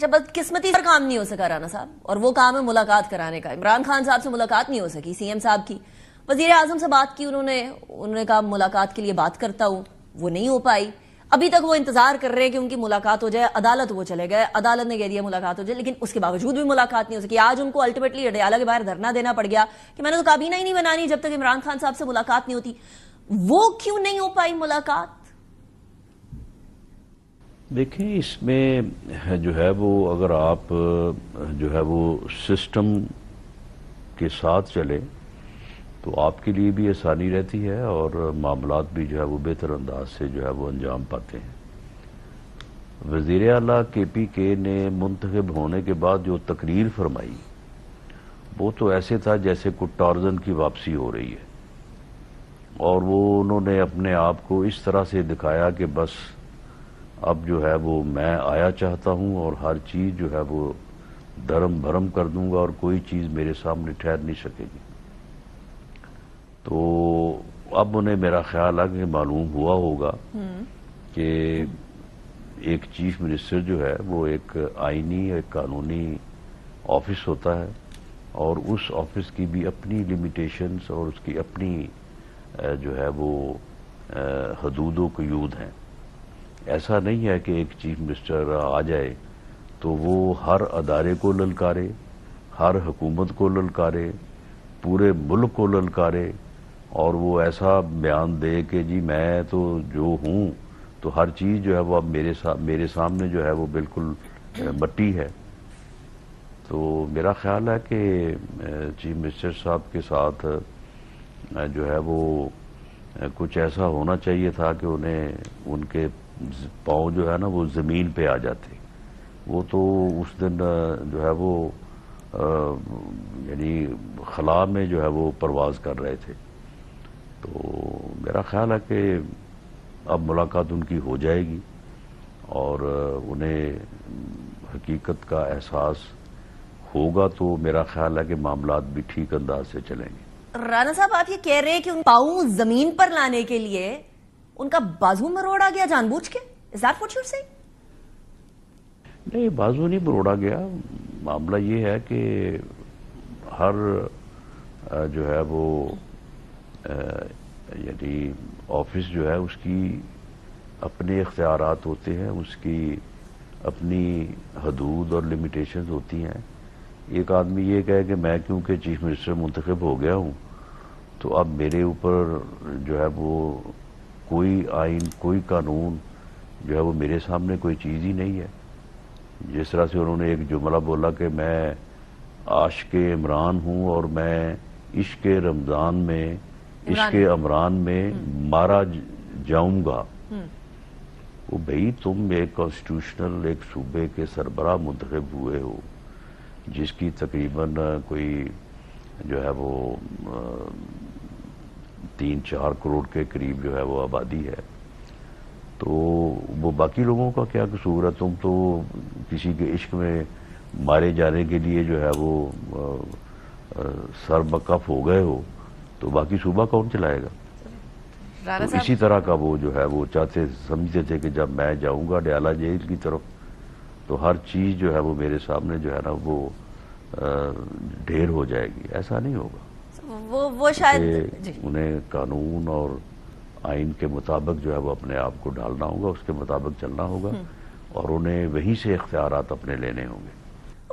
اچھا، بدقسمتی پر کام نہیں ہو سکا رانا صاحب، اور وہ کام ہے ملاقات کرانے کا۔ عمران خان صاحب سے ملاقات نہیں ہو سکی، سی ایم صاحب کی، وزیر اعظم سے بات کی، انہوں نے کہا ملاقات کے لیے بات کرتا ہوں، وہ نہیں ہو پائی۔ ابھی تک وہ انتظار کر رہے ہیں کہ ان کی ملاقات ہو جائے، عدالت وہ چلے گئے، عدالت نے کہہ دیا ملاقات ہو جائے، لیکن اس کے باوجود بھی ملاقات نہیں ہو سکی۔ آج ان کو الٹیمیٹلی اڈیالہ کے باہر دھرنا دینا پڑ گیا کہ میں نے تو کابینہ ہی نہیں بنانی جب تک عمران خان صاحب سے ملاقات نہیں ہوتی۔ وہ کیوں نہیں ہو پائی ملاقات؟ دیکھیں، اس میں جو ہے وہ اگر آپ جو ہے وہ سسٹم کے ساتھ چلیں تو آپ کے لیے بھی آسانی رہتی ہے اور معاملات بھی جو ہے وہ بہتر انداز سے جو ہے وہ انجام پاتے ہیں۔ وزیر اعلیٰ کے پی کے نے منتخب ہونے کے بعد جو تقریر فرمائی وہ تو ایسے تھا جیسے کوئی ٹارزن کی واپسی ہو رہی ہے، اور وہ انہوں نے اپنے آپ کو اس طرح سے دکھایا کہ بس اب جو ہے وہ میں آیا چاہتا ہوں اور ہر چیز جو ہے وہ دھرم بھرم کر دوں گا اور کوئی چیز میرے سامنے ٹھہر نہیں سکے گی۔ تو اب انہیں میرا خیال ہے کہ معلوم ہوا ہوگا کہ ایک چیف منسٹر جو ہے وہ ایک آئینی ایک قانونی آفس ہوتا ہے، اور اس آفس کی بھی اپنی لیمیٹیشنز اور اس کی اپنی جو ہے وہ حدود و قیود ہیں۔ ایسا نہیں ہے کہ ایک چیف منسٹر آ جائے تو وہ ہر ادارے کو للکارے، ہر حکومت کو للکارے، پورے ملک کو للکارے، اور وہ ایسا بیان دے کہ جی میں تو جو ہوں تو ہر چیز جو ہے وہ اب میرے سامنے جو ہے وہ بالکل مٹی ہے۔ تو میرا خیال ہے کہ چیف منسٹر صاحب کے ساتھ جو ہے وہ کچھ ایسا ہونا چاہیے تھا کہ انہیں ان کے پاؤں جو ہے نا وہ زمین پہ آ جاتے۔ وہ تو اس دن جو ہے وہ یعنی خلا میں جو ہے وہ پرواز کر رہے تھے۔ تو میرا خیال ہے کہ اب ملاقات ان کی ہو جائے گی اور انہیں حقیقت کا احساس ہوگا، تو میرا خیال ہے کہ معاملات بھی ٹھیک انداز سے چلیں گے۔ رانا صاحب، آپ یہ کہہ رہے ہیں کہ ان پاؤں زمین پر لانے کے لیے ان کا بازو مروڑا گیا جان بوجھ کے؟ Is that what you're saying؟ نہیں، بازو نہیں مروڑا گیا۔ معاملہ یہ ہے کہ ہر جو ہے وہ یعنی آفس جو ہے اس کی اپنے اختیارات ہوتے ہیں، اس کی اپنی حدود اور لیمیٹیشنز ہوتی ہیں۔ ایک آدمی یہ کہے کہ میں کیونکہ چیف منسٹر منتخب ہو گیا ہوں تو اب میرے اوپر جو ہے وہ کوئی آئین کوئی قانون جو ہے وہ میرے سامنے کوئی چیز ہی نہیں ہے۔ جس طرح سے انہوں نے ایک جملہ بولا کہ میں عاشق عمران ہوں اور میں عشق رمضان میں عشق عمران میں مارا جاؤں گا۔ وہ بھئی تم ایک کانسٹیٹیوشنل ایک صوبے کے سربراہ منتخب ہوئے ہو جس کی تقریباً کوئی جو ہے وہ 3-4 کروڑ کے قریب جو ہے وہ آبادی ہے، تو وہ باقی لوگوں کا کیا قصور ہے؟ تم تو کسی کے عشق میں مارے جانے کے لیے جو ہے وہ سر بکف ہو گئے ہو، تو باقی صوبہ کون چلائے گا؟ تو اسی طرح کا وہ جو ہے وہ سمجھتے تھے کہ جب میں جاؤں گا ڈیالہ جیل کی طرف تو ہر چیز جو ہے وہ میرے سامنے جو ہے نا وہ ڈھیر ہو جائے گی۔ ایسا نہیں ہوگا۔ وہ شاید انہیں قانون اور آئین کے مطابق جو ہے وہ اپنے آپ کو ڈالنا ہوگا، اس کے مطابق چلنا ہوگا، اور انہیں وہیں سے اختیارات اپنے لینے ہوں گے۔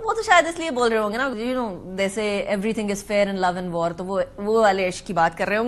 وہ تو شاید اس لیے بول رہے ہوں گے نا، they say everything is fair in love and war, تو وہ والے عشق کی بات کر رہے ہوں گے۔